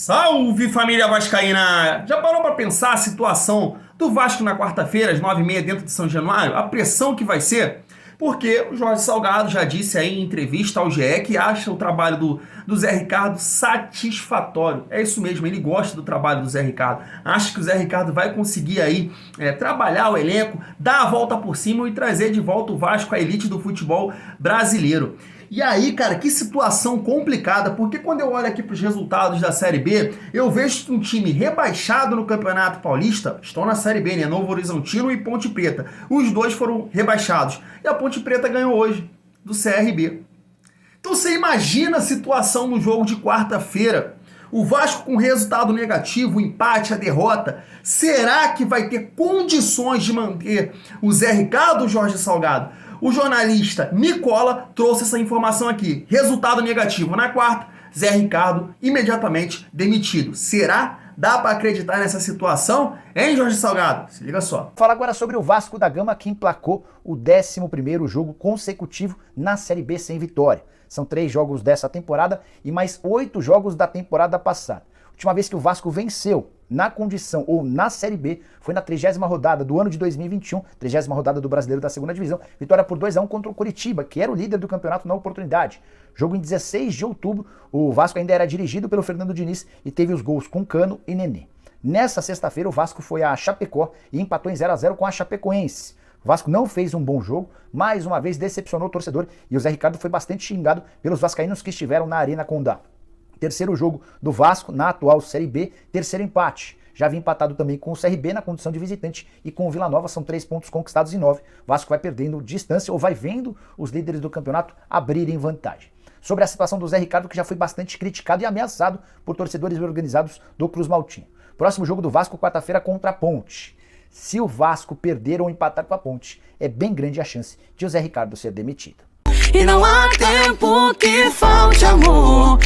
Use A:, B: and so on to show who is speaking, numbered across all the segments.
A: Salve, família vascaína! Já parou para pensar a situação do Vasco na quarta-feira, às 9h30, dentro de São Januário? A pressão que vai ser? Porque o Jorge Salgado já disse aí em entrevista ao GE que acha o trabalho do Zé Ricardo satisfatório. É isso mesmo, ele gosta do trabalho do Zé Ricardo. Acha que o Zé Ricardo vai conseguir aí trabalhar o elenco, dar a volta por cima e trazer de volta o Vasco à elite do futebol brasileiro. E aí, cara, que situação complicada, porque quando eu olho aqui para os resultados da Série B, eu vejo que um time rebaixado no Campeonato Paulista, estão na Série B, né? Novo Horizontino e Ponte Preta. Os dois foram rebaixados. E a Ponte Preta ganhou hoje, do CRB. Então você imagina a situação no jogo de quarta-feira. O Vasco com resultado negativo, o empate, a derrota. Será que vai ter condições de manter o Zé Ricardo ou o Jorge Salgado? O jornalista Nicola trouxe essa informação aqui. Resultado negativo na quarta, Zé Ricardo imediatamente demitido. Será? Dá para acreditar nessa situação? Hein, Jorge Salgado? Se liga só.
B: Fala agora sobre o Vasco da Gama, que emplacou o 11º jogo consecutivo na Série B sem vitória. São 3 jogos dessa temporada e mais 8 jogos da temporada passada. A última vez que o Vasco venceu na condição ou na Série B foi na 30ª rodada do ano de 2021, 30ª rodada do Brasileiro da Segunda Divisão, vitória por 2-1 contra o Coritiba, que era o líder do campeonato na oportunidade. Jogo em 16 de outubro, o Vasco ainda era dirigido pelo Fernando Diniz e teve os gols com Cano e Nenê. Nessa sexta-feira o Vasco foi a Chapecó e empatou em 0-0 com a Chapecoense. O Vasco não fez um bom jogo, mais uma vez decepcionou o torcedor e o Zé Ricardo foi bastante xingado pelos vascaínos que estiveram na Arena Condá. Terceiro jogo do Vasco na atual Série B, terceiro empate. Já havia empatado também com o CRB na condição de visitante e com o Vila Nova, são 3 pontos conquistados em 9. O Vasco vai perdendo distância ou vai vendo os líderes do campeonato abrirem vantagem. Sobre a situação do Zé Ricardo, que já foi bastante criticado e ameaçado por torcedores organizados do Cruz Maltinho. Próximo jogo do Vasco, quarta-feira, contra a Ponte. Se o Vasco perder ou empatar com a Ponte, é bem grande a chance de o Zé Ricardo ser demitido.
C: E não há tempo que falte amor.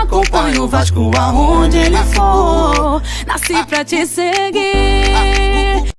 C: Acompanhe o Vasco aonde ele for. Nasci pra te seguir.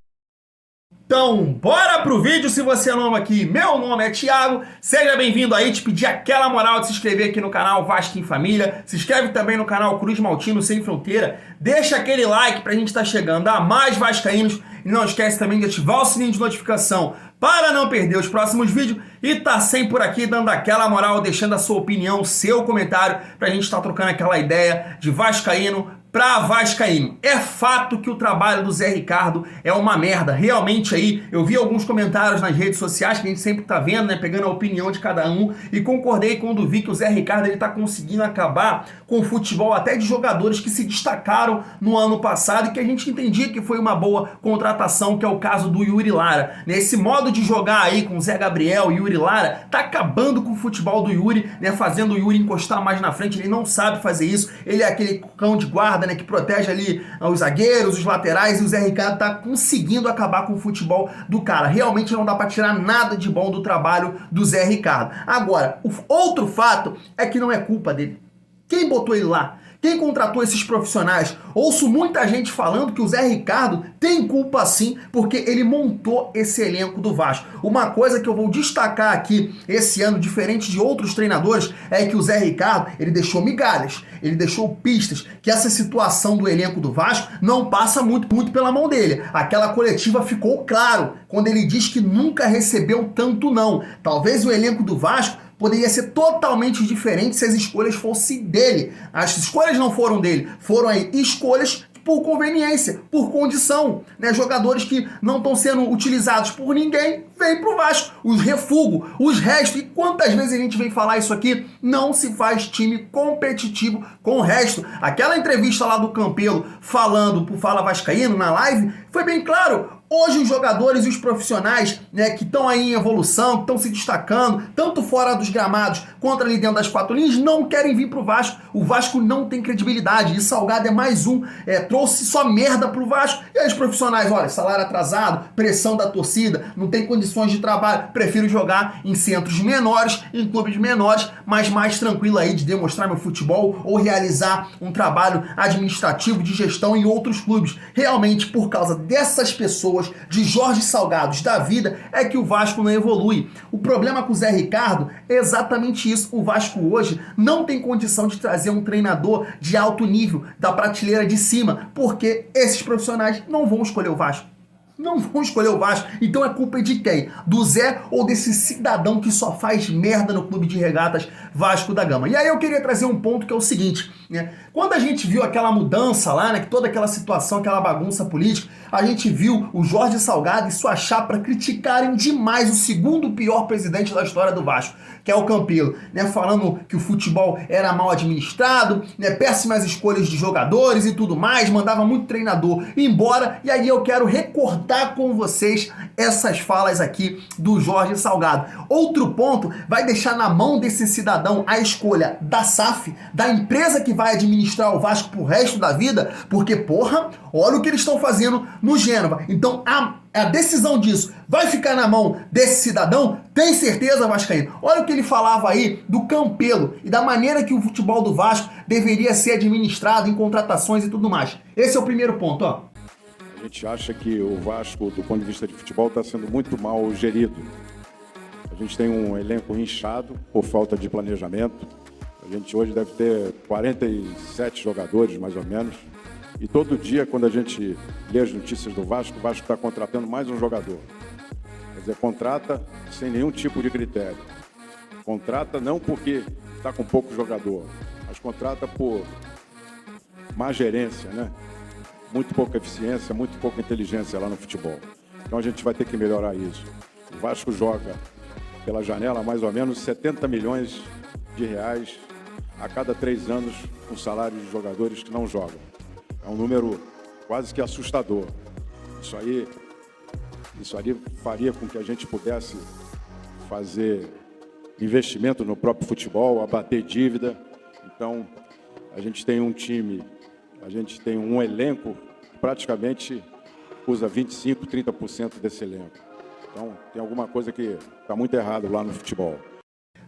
A: Então, bora pro vídeo. Se você é novo aqui, meu nome é Thiago. Seja bem-vindo aí, te pedir aquela moral de se inscrever aqui no canal Vasco em Família. Se inscreve também no canal Cruz Maltino Sem Fronteira. Deixa aquele like pra gente estar chegando a mais vascaínos. E não esquece também de ativar o sininho de notificação para não perder os próximos vídeos. E tá sempre por aqui dando aquela moral, deixando a sua opinião, seu comentário, pra gente estar trocando aquela ideia de vascaíno pra vascaíno. É fato que o trabalho do Zé Ricardo é uma merda. Realmente aí, eu vi alguns comentários nas redes sociais que a gente sempre tá vendo, né, pegando a opinião de cada um, e concordei quando vi que o Zé Ricardo ele tá conseguindo acabar com o futebol até de jogadores que se destacaram no ano passado e que a gente entendia que foi uma boa contratação, que é o caso do Yuri Lara. Nesse modo de jogar aí com o Zé Gabriel e Yuri Lara, tá acabando com o futebol do Yuri, né, fazendo o Yuri encostar mais na frente. Ele não sabe fazer isso, ele é aquele cão de guarda, né, que protege ali os zagueiros, os laterais, e o Zé Ricardo tá conseguindo acabar com o futebol do cara. Realmente não dá pra tirar nada de bom do trabalho do Zé Ricardo. Agora, o outro fato é que não é culpa dele. Quem botou ele lá? Quem contratou esses profissionais? Ouço muita gente falando que o Zé Ricardo tem culpa sim, porque ele montou esse elenco do Vasco. Uma coisa que eu vou destacar aqui esse ano, diferente de outros treinadores, é que o Zé Ricardo, ele deixou migalhas, ele deixou pistas, que essa situação do elenco do Vasco não passa muito pela mão dele. Aquela coletiva ficou claro, quando ele diz que nunca recebeu tanto não. Talvez o elenco do Vasco poderia ser totalmente diferente se as escolhas fossem dele. As escolhas não foram dele, foram aí escolhas por conveniência, por condição, né? Jogadores que não estão sendo utilizados por ninguém, vem pro Vasco, os refugos, os restos. E quantas vezes a gente vem falar isso aqui? Não se faz time competitivo com o resto. Aquela entrevista lá do Campelo falando pro Fala Vascaíno na live, foi bem claro. Hoje os jogadores e os profissionais, né, que estão aí em evolução, que estão se destacando, tanto fora dos gramados quanto ali dentro das 4 linhas, não querem vir pro Vasco. O Vasco não tem credibilidade. E Salgado é mais um. Trouxe só merda pro Vasco. E aí os profissionais, olha, salário atrasado, pressão da torcida, não tem condições de trabalho. Prefiro jogar em centros menores, em clubes menores, mas mais tranquilo aí de demonstrar meu futebol ou realizar um trabalho administrativo de gestão em outros clubes. Realmente, por causa dessas pessoas, pessoas, de Jorge Salgados da vida, é que o Vasco não evolui. O problema com o Zé Ricardo é exatamente isso. O Vasco hoje não tem condição de trazer um treinador de alto nível, da prateleira de cima, porque esses profissionais não vão escolher o Vasco. Não vão escolher o Vasco. Então é culpa de quem? Do Zé ou desse cidadão que só faz merda no Clube de Regatas Vasco da Gama? E aí eu queria trazer um ponto que é o seguinte, né? Quando a gente viu aquela mudança lá, né, toda aquela situação, aquela bagunça política, a gente viu o Jorge Salgado e sua chapa criticarem demais o segundo pior presidente da história do Vasco, que é o Campelo, né, falando que o futebol era mal administrado, né, péssimas escolhas de jogadores e tudo mais, mandava muito treinador embora. E aí eu quero recordar com vocês essas falas aqui do Jorge Salgado. Outro ponto, vai deixar na mão desse cidadão a escolha da SAF, da empresa que vai administrar o Vasco pro resto da vida, porque, porra, olha o que eles estão fazendo no Gênova. Então, a decisão disso vai ficar na mão desse cidadão? Tem certeza, vascaíno? Olha o que ele falava aí do Campelo e da maneira que o futebol do Vasco deveria ser administrado em contratações e tudo mais. Esse é o primeiro ponto, ó.
D: A gente acha que o Vasco, do ponto de vista de futebol, está sendo muito mal gerido. A gente tem um elenco inchado por falta de planejamento. A gente hoje deve ter 47 jogadores, mais ou menos. E todo dia, quando a gente lê as notícias do Vasco, o Vasco está contratando mais um jogador. Quer dizer, contrata sem nenhum tipo de critério. Contrata não porque está com pouco jogador, mas contrata por má gerência, né? Muito pouca eficiência, muito pouca inteligência lá no futebol. Então a gente vai ter que melhorar isso. O Vasco joga pela janela mais ou menos 70 milhões de reais a cada 3 anos com salários de jogadores que não jogam. É um número quase que assustador. Isso aí faria com que a gente pudesse fazer investimento no próprio futebol, abater dívida. Então, a gente tem um time, a gente tem um elenco que praticamente usa 25%, 30% desse elenco. Então, tem alguma coisa que está muito errado lá no futebol.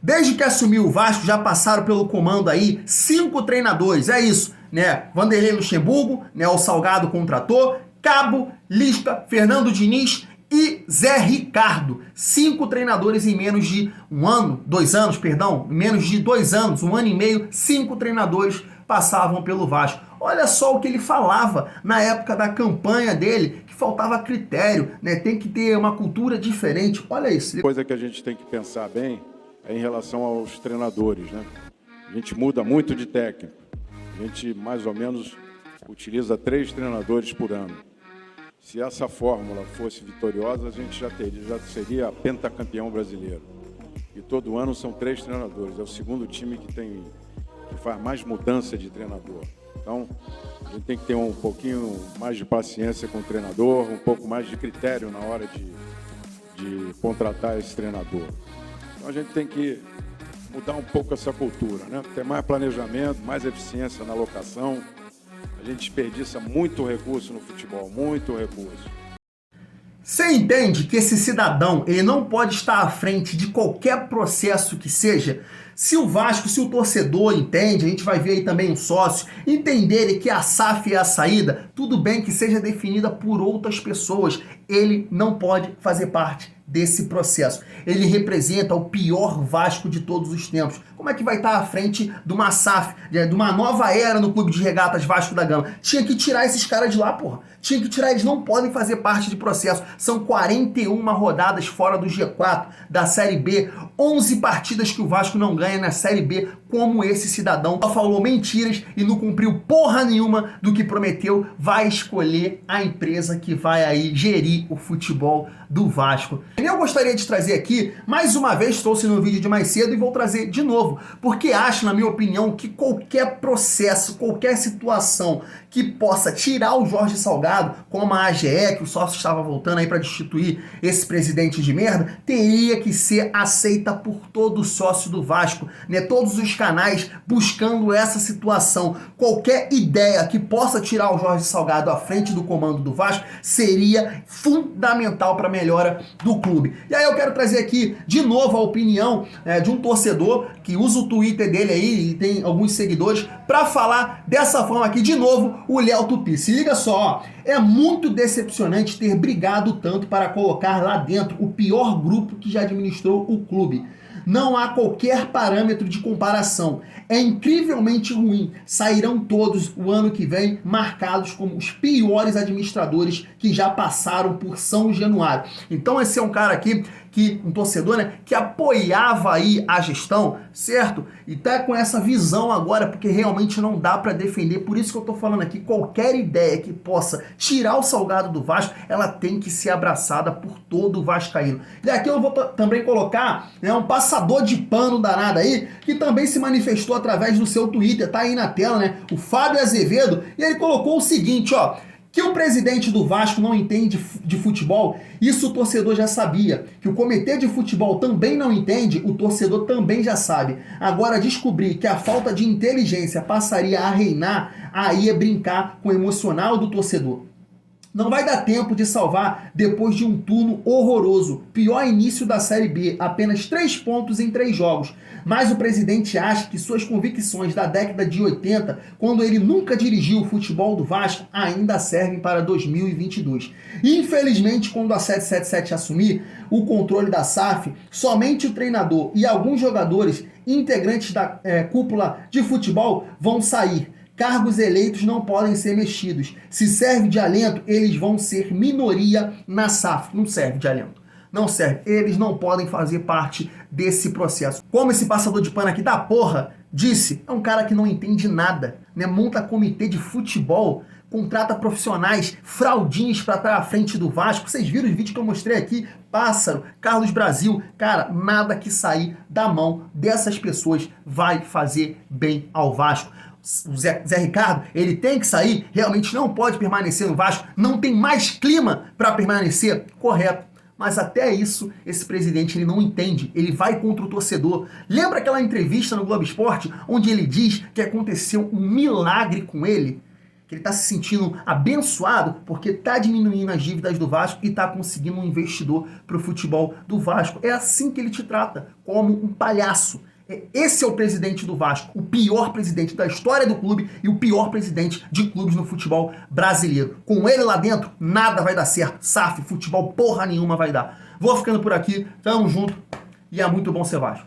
A: Desde que assumiu o Vasco, já passaram pelo comando aí 5 treinadores, é isso, né? Vanderlei Luxemburgo, né? O Salgado contratou, Cabo, Lisca, Fernando Diniz e Zé Ricardo. 5 treinadores em menos de menos de 2 anos, 1 ano e meio, 5 treinadores passavam pelo Vasco. Olha só o que ele falava na época da campanha dele, que faltava critério, né? Tem que ter uma cultura diferente. Olha isso.
D: Coisa que a gente tem que pensar bem é em relação aos treinadores, né? A gente muda muito de técnico. A gente, mais ou menos, utiliza 3 treinadores por ano. Se essa fórmula fosse vitoriosa, a gente já seria pentacampeão brasileiro. E todo ano são 3 treinadores. É o segundo time que faz mais mudança de treinador. Então, a gente tem que ter um pouquinho mais de paciência com o treinador, um pouco mais de critério na hora de contratar esse treinador. Então, a gente tem que mudar um pouco essa cultura, né? Ter mais planejamento, mais eficiência na alocação. A gente desperdiça muito recurso no futebol, muito recurso.
A: Você entende que esse cidadão, ele não pode estar à frente de qualquer processo que seja? Se o Vasco, se o torcedor entende, a gente vai ver aí também um sócio, entenderem que a SAF é a saída, tudo bem que seja definida por outras pessoas, ele não pode fazer parte desse processo. Ele representa o pior Vasco de todos os tempos. Como é que vai estar à frente de uma SAF, de uma nova era no Clube de Regatas Vasco da Gama? Tinha que tirar esses caras de lá, porra. Tinha que tirar, eles não podem fazer parte de processo. São 41 rodadas fora do G4 da Série B, 11 partidas que o Vasco não ganha na Série B, como esse cidadão só falou mentiras e não cumpriu porra nenhuma do que prometeu, vai escolher a empresa que vai aí gerir o futebol do Vasco. Eu gostaria de trazer aqui, mais uma vez, trouxe no vídeo de mais cedo e vou trazer de novo, porque acho, na minha opinião, que qualquer processo, qualquer situação que possa tirar o Jorge Salgado, como a AGE, que o sócio estava voltando aí para destituir esse presidente de merda, teria que ser aceita por todo sócio do Vasco, né? Todos os canais buscando essa situação. Qualquer ideia que possa tirar o Jorge Salgado à frente do comando do Vasco seria fundamental para a melhora do clube. E aí eu quero trazer aqui de novo a opinião de um torcedor que usa o Twitter dele aí e tem alguns seguidores para falar dessa forma aqui de novo, o Léo Tupi. Se liga só, ó, é muito decepcionante ter brigado tanto para colocar lá dentro o pior grupo que já administrou o clube. Não há qualquer parâmetro de comparação. É incrivelmente ruim. Sairão todos o ano que vem marcados como os piores administradores que já passaram por São Januário. Então esse é um cara aqui, um torcedor, né, que apoiava aí a gestão, certo? E tá com essa visão agora, porque realmente não dá para defender. Por isso que eu tô falando aqui, qualquer ideia que possa tirar o Salgado do Vasco, ela tem que ser abraçada por todo o vascaíno. E aqui eu vou também colocar, né, um passador de pano danado aí, que também se manifestou através do seu Twitter, tá aí na tela, né? O Fábio Azevedo, e ele colocou o seguinte, ó: que o presidente do Vasco não entende de futebol, isso o torcedor já sabia. Que o comitê de futebol também não entende, o torcedor também já sabe. Agora, descobrir que a falta de inteligência passaria a reinar, aí é brincar com o emocional do torcedor. Não vai dar tempo de salvar depois de um turno horroroso. Pior início da Série B, apenas 3 pontos em 3 jogos. Mas o presidente acha que suas convicções da década de 80, quando ele nunca dirigiu o futebol do Vasco, ainda servem para 2022. Infelizmente, quando a 777 assumir o controle da SAF, somente o treinador e alguns jogadores integrantes da cúpula de futebol vão sair. Cargos eleitos não podem ser mexidos. Se serve de alento, eles vão ser minoria na SAF. Não serve de alento. Não serve. Eles não podem fazer parte desse processo. Como esse passador de pano aqui da porra disse, é um cara que não entende nada, né? Monta comitê de futebol, contrata profissionais fraudinhos para estar à frente do Vasco. Vocês viram os vídeos que eu mostrei aqui? Pássaro, Carlos Brasil. Cara, nada que sair da mão dessas pessoas vai fazer bem ao Vasco. O Zé Ricardo, ele tem que sair, realmente não pode permanecer no Vasco, não tem mais clima para permanecer, correto. Mas até isso, esse presidente ele não entende, ele vai contra o torcedor. Lembra aquela entrevista no Globo Esporte, onde ele diz que aconteceu um milagre com ele? Que ele está se sentindo abençoado porque está diminuindo as dívidas do Vasco e está conseguindo um investidor para o futebol do Vasco. É assim que ele te trata, como um palhaço. Esse é o presidente do Vasco, o pior presidente da história do clube e o pior presidente de clubes no futebol brasileiro. Com ele lá dentro, nada vai dar certo. SAF, futebol, porra nenhuma vai dar. Vou ficando por aqui, tamo junto e é muito bom ser Vasco.